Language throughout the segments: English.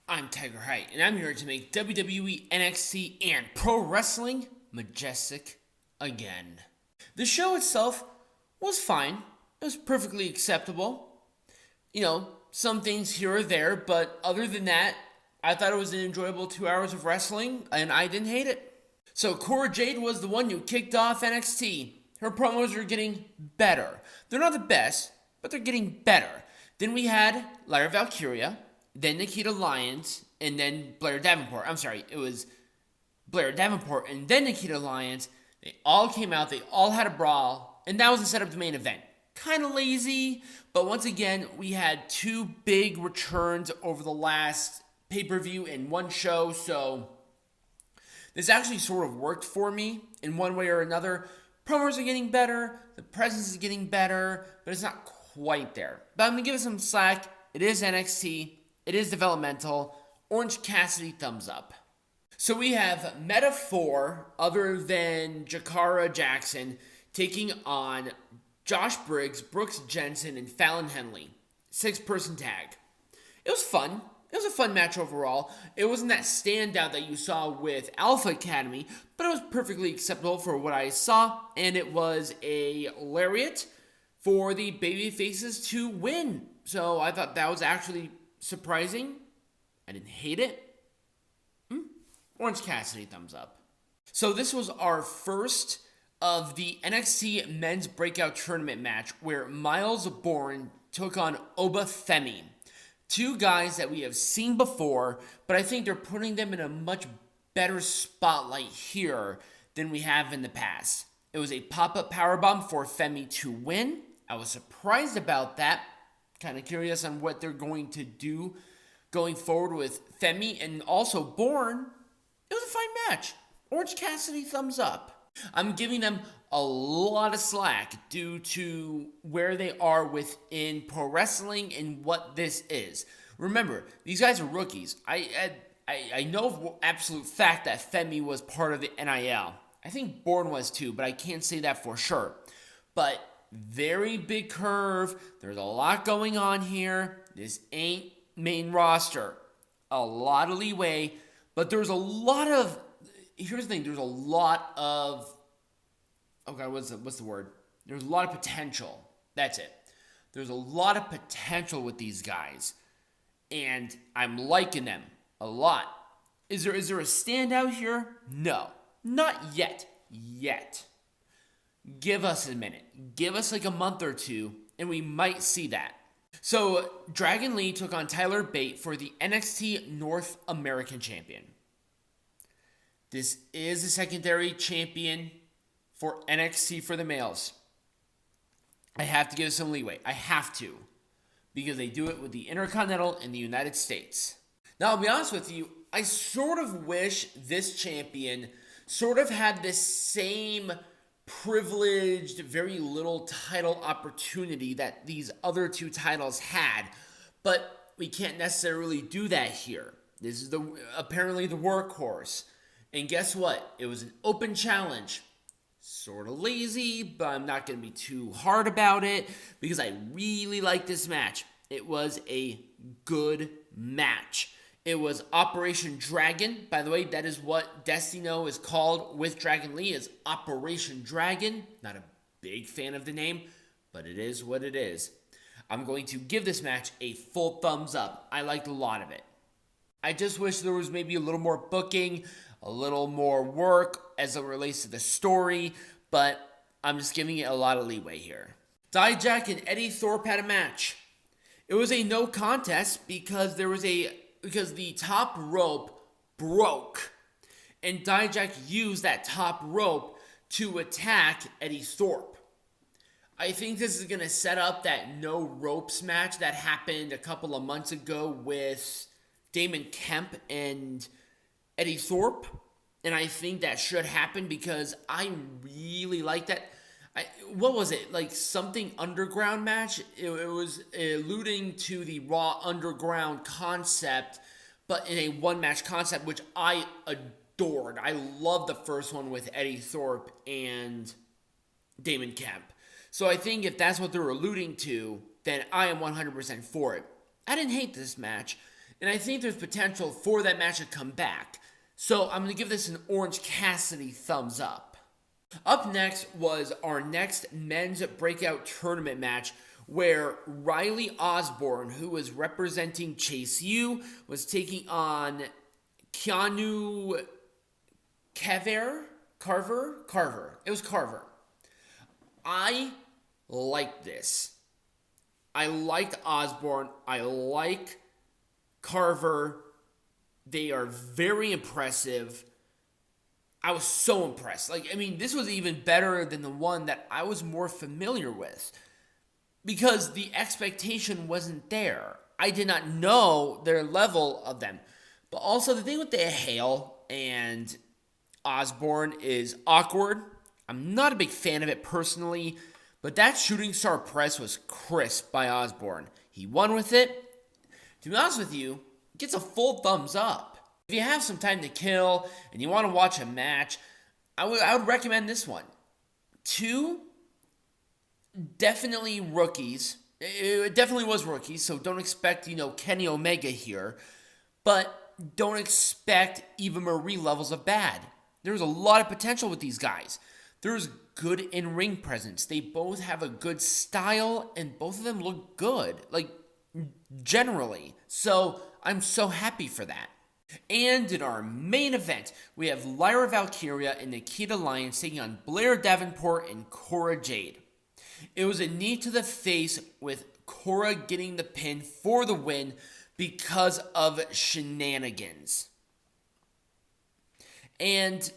I'm Tigerhite, and I'm here to make WWE NXT and Pro Wrestling Majestic again. The show itself was fine. It was perfectly acceptable. Some things here or there, but other than that, I thought it was an enjoyable 2 hours of wrestling, and I didn't hate it. So Cora Jade was the one who kicked off NXT. Her promos are getting better. They're not the best, but they're getting better. Then we had Lyra Valkyria, then Nikkita Lyons, and then Blair Davenport. I'm sorry, it was Blair Davenport and then Nikkita Lyons. They all came out, they all had a brawl, and that was the setup of the main event. Kind of lazy, but once again, we had two big returns over the last pay-per-view in one show, so this actually sort of worked for me in one way or another. Promos are getting better, the presence is getting better, but it's not quite there. But I'm going to give it some slack. It is NXT. It is developmental. Orange Cassidy, thumbs up. So we have Meta 4, other than Jakara Jackson, taking on Josh Briggs, Brooks Jensen, and Fallon Henley. 6-person tag. It was fun. It was a fun match overall. It wasn't that standout that you saw with Alpha Academy, but it was perfectly acceptable for what I saw, and it was a lariat for the babyfaces to win. So I thought that was actually surprising. I didn't hate it. Orange Cassidy, thumbs up. So this was our first of the NXT Men's Breakout Tournament match where Miles Bourne took on Oba Femi. Two guys that we have seen before, but I think they're putting them in a much better spotlight here than we have in the past. It was a pop-up powerbomb for Femi to win. I was surprised about that. Kind of curious on what they're going to do going forward with Femi and also Bourne. It was a fine match. Orange Cassidy, thumbs up. I'm giving them a lot of slack due to where they are within pro wrestling and what this is. Remember, these guys are rookies. I know for absolute fact that Femi was part of the NIL. I think Bourne was too, but I can't say that for sure. But very big curve. There's a lot going on here. This ain't main roster. A lot of leeway, but there's a lot of... Here's the thing. There's a lot of... Okay, what's the word? There's a lot of potential. That's it. There's a lot of potential with these guys. And I'm liking them a lot. Is there a standout here? No. Not yet. Give us a minute. Give us like a month or two, and we might see that. So, Dragon Lee took on Tyler Bate for the NXT North American Champion. This is the secondary champion for NXT for the males. I have to give it some leeway. I have to. Because they do it with the Intercontinental in the United States. Now, I'll be honest with you, I sort of wish this champion sort of had this same privileged, very little title opportunity that these other two titles had. But we can't necessarily do that here. This is apparently the workhorse. And guess what? It was an open challenge. Sort of lazy, but I'm not going to be too hard about it because I really like this match. It was a good match. It was Operation Dragon. By the way, that is what Destino is called with Dragon Lee, is Operation Dragon. Not a big fan of the name, but it is what it is. I'm going to give this match a full thumbs up. I liked a lot of it. I just wish there was maybe a little more booking, a little more work as it relates to the story, but I'm just giving it a lot of leeway here. Dijak and Eddie Thorpe had a match. It was a no contest because the top rope broke, and Dijak used that top rope to attack Eddie Thorpe. I think this is going to set up that no ropes match that happened a couple of months ago with Damon Kemp and Eddie Thorpe, and I think that should happen because I really like that. What was it? Like something underground match? It was alluding to the Raw Underground concept, but in a one-match concept, which I adored. I loved the first one with Eddie Thorpe and Damon Kemp. So I think if that's what they're alluding to, then I am 100% for it. I didn't hate this match. And I think there's potential for that match to come back. So I'm going to give this an Orange Cassidy thumbs up. Up next was our next men's breakout tournament match where Riley Osborne, who was representing Chase U, was taking on Keanu Carver. It was Carver. I liked this. I liked Osborne. I like Carver. They are very impressive. I was so impressed. This was even better than the one that I was more familiar with. Because the expectation wasn't there. I did not know their level of them. But also the thing with the Hale and Osborne is awkward. I'm not a big fan of it personally. But that shooting star press was crisp by Osborne. He won with it. To be honest with you, gets a full thumbs up. If you have some time to kill and you want to watch a match, I would recommend this one. 2 definitely rookies. It definitely was rookies, so don't expect, Kenny Omega here. But don't expect Eva Marie levels of bad. There's a lot of potential with these guys. There's good in-ring presence. They both have a good style, and both of them look good. Generally. So, I'm so happy for that. And in our main event, we have Lyra Valkyria and Nikkita Lyons taking on Blair Davenport and Cora Jade. It was a knee to the face with Cora getting the pin for the win because of shenanigans. And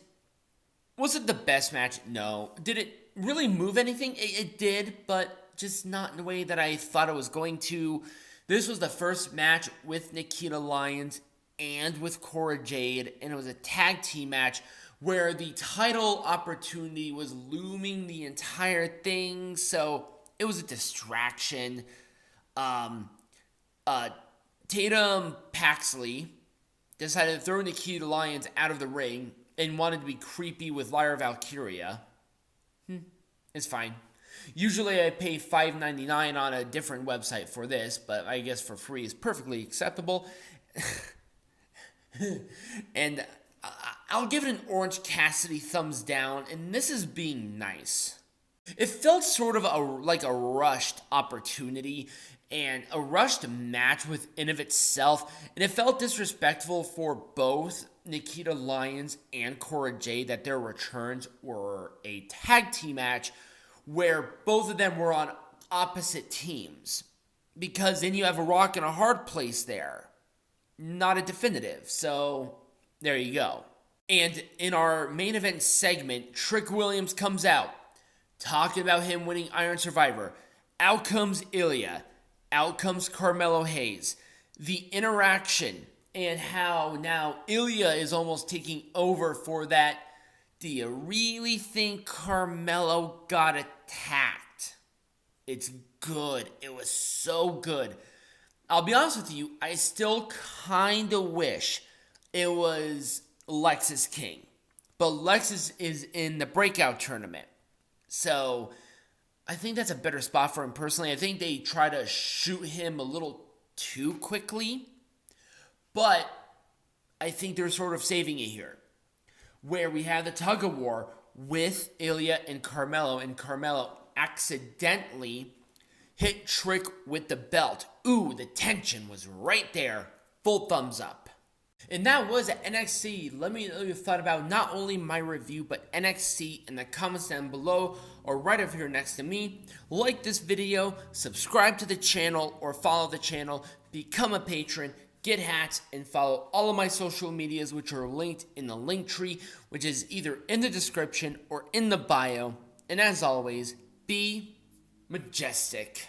was it the best match? No. Did it really move anything? It did, but just not in the way that I thought it was going to. This was the first match with Nikkita Lyons and with Cora Jade, and it was a tag team match where the title opportunity was looming the entire thing, so it was a distraction. Tatum Paxley decided to throw Nikkita Lyons out of the ring and wanted to be creepy with Lyra Valkyria. It's fine. Usually I pay $5.99 on a different website for this, but I guess for free is perfectly acceptable. And I'll give it an Orange Cassidy thumbs down, and this is being nice. It felt sort of like a rushed opportunity and a rushed match within of itself, and it felt disrespectful for both Nikkita Lyons and Cora Jade that their returns were a tag team match where both of them were on opposite teams, because then you have a rock and a hard place there, not a definitive. So there you go. And in our main event segment, Trick Williams comes out talking about him winning Iron Survivor. Out comes Ilja. Out comes Carmelo Hayes. The interaction and how now Ilja is almost taking over for that. Do you really think Carmelo got attacked? It's good. It was so good. I'll be honest with you, I still kind of wish it was Lexis King. But Lexis is in the breakout tournament. So I think that's a better spot for him personally. I think they try to shoot him a little too quickly. But I think they're sort of saving it here, where we have the tug of war with Ilja and Carmelo accidentally hit Trick with the belt. Ooh, the tension was right there. Full thumbs up. And that was at NXT. Let me know what you thought about not only my review, but NXT in the comments down below or right over here next to me. Like this video, subscribe to the channel or follow the channel, become a patron, get hats, and follow all of my social medias, which are linked in the link tree, which is either in the description or in the bio. And as always, be majestic.